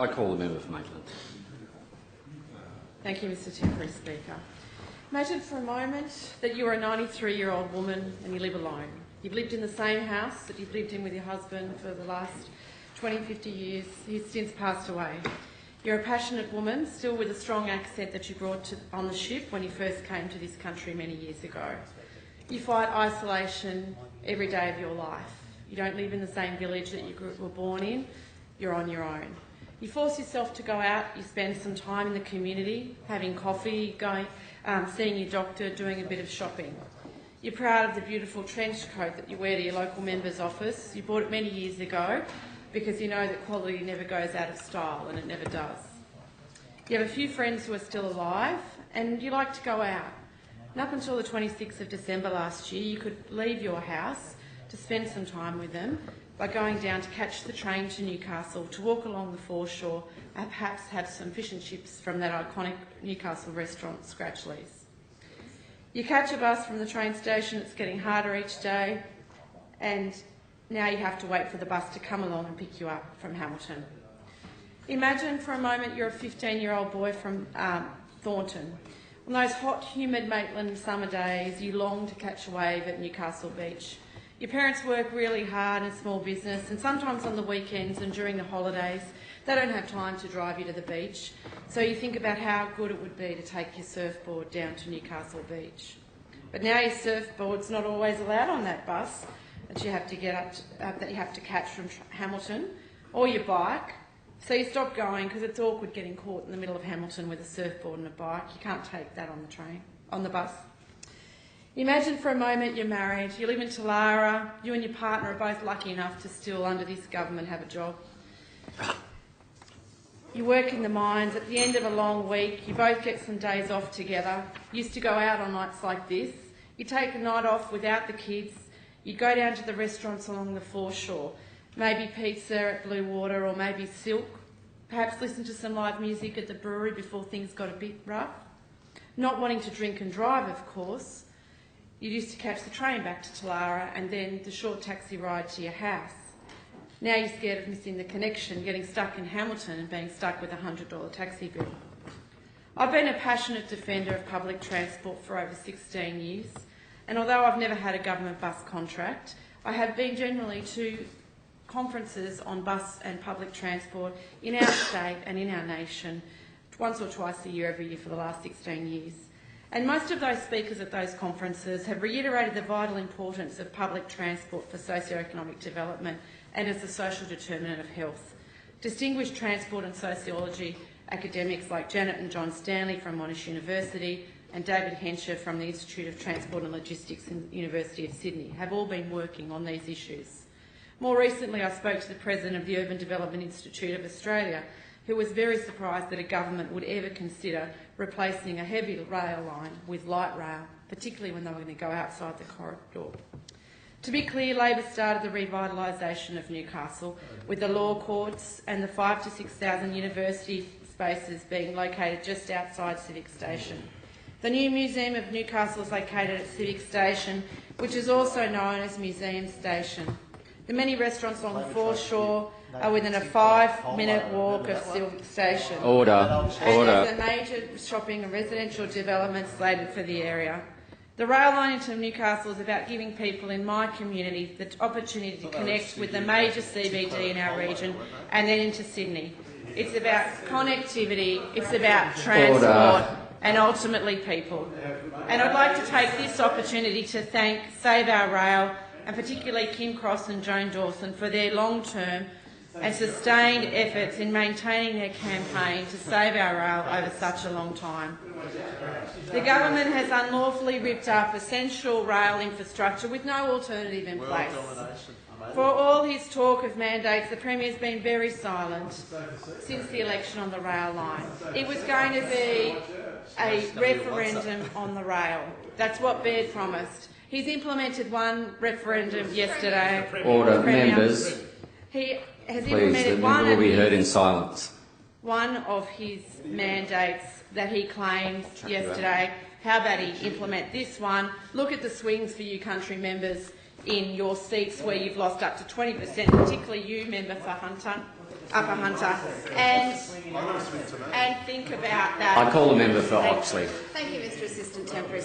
I call the member for Maitland. Thank you, Mr Temporary Speaker. Imagine for a moment that you are a 93-year-old woman and you live alone. You've lived in the same house that you've lived in with your husband for the last 20, 50 years. He's since passed away. You're a passionate woman, still with a strong accent that you brought on the ship when you first came to this country many years ago. You fight isolation every day of your life. You don't live in the same village that you were born in. You're on your own. You force yourself to go out, you spend some time in the community, having coffee, seeing your doctor, doing a bit of shopping. You're proud of the beautiful trench coat that you wear to your local member's office. You bought it many years ago because you know that quality never goes out of style, and it never does. You have a few friends who are still alive, and you like to go out. And up until the 26th of December last year, you could leave your house to spend some time with them by going down to catch the train to Newcastle, to walk along the foreshore and perhaps have some fish and chips from that iconic Newcastle restaurant, Scratchleys. You catch a bus from the train station, it's getting harder each day, and now you have to wait for the bus to come along and pick you up from Hamilton. Imagine for a moment you're a 15-year-old boy from Thornton. On those hot, humid Maitland summer days, you long to catch a wave at Newcastle Beach. Your parents work really hard in small business, and sometimes on the weekends and during the holidays, they don't have time to drive you to the beach. So you think about how good it would be to take your surfboard down to Newcastle Beach. But now your surfboard's not always allowed on that bus that you have to that you have to catch from Hamilton, or your bike. So you stop going because it's awkward getting caught in the middle of Hamilton with a surfboard and a bike. You can't take that on the bus. Imagine for a moment you're married, you live in Talara, you and your partner are both lucky enough to still, under this government, have a job. You work in the mines. At the end of a long week, you both get some days off together. You used to go out on nights like this. You take a night off without the kids. You go down to the restaurants along the foreshore, maybe pizza at Blue Water or maybe Silk, perhaps listen to some live music at the brewery before things got a bit rough. Not wanting to drink and drive, of course. You used to catch the train back to Talara and then the short taxi ride to your house. Now you're scared of missing the connection, getting stuck in Hamilton and being stuck with a $100 taxi bill. I've been a passionate defender of public transport for over 16 years, and although I've never had a government bus contract, I have been generally to conferences on bus and public transport in our state and in our nation once or twice a year every year for the last 16 years. And most of those speakers at those conferences have reiterated the vital importance of public transport for socio-economic development and as a social determinant of health. Distinguished transport and sociology academics like Janet and John Stanley from Monash University and David Henscher from the Institute of Transport and Logistics in the University of Sydney have all been working on these issues. More recently, I spoke to the President of the Urban Development Institute of Australia, who was very surprised that a government would ever consider replacing a heavy rail line with light rail, particularly when they were going to go outside the corridor. To be clear, Labor started the revitalisation of Newcastle, with the law courts and the 5,000 to 6,000 university spaces being located just outside Civic Station. The new Museum of Newcastle is located at Civic Station, which is also known as Museum Station. The many restaurants on the foreshore are within a 5-minute walk of Civic Station. Order. And there's a major shopping and residential development slated for the area. The rail line into Newcastle is about giving people in my community the opportunity to connect with the major CBD in our region and then into Sydney. It's about connectivity, it's about transport and ultimately people. And I'd like to take this opportunity to thank Save Our Rail and particularly Kim Cross and Joan Dawson for their long-term and sustained efforts in maintaining their campaign to save our rail over such a long time. The government has unlawfully ripped up essential rail infrastructure with no alternative in place. For all his talk of mandates, the Premier's been very silent since the election on the rail line. It was going to be a referendum on the rail. That's what Baird promised. He's implemented one referendum yesterday. Order, members. He has Please, implemented the member will be heard in silence. One of his mandates that he claimed yesterday. How about he implement this one? Look at the swings for you country members. in your seats where you've lost up to 20%, particularly you, member for Upper Hunter, and think about that. I call the member for Oxley. Thank you, Mr Assistant Temporary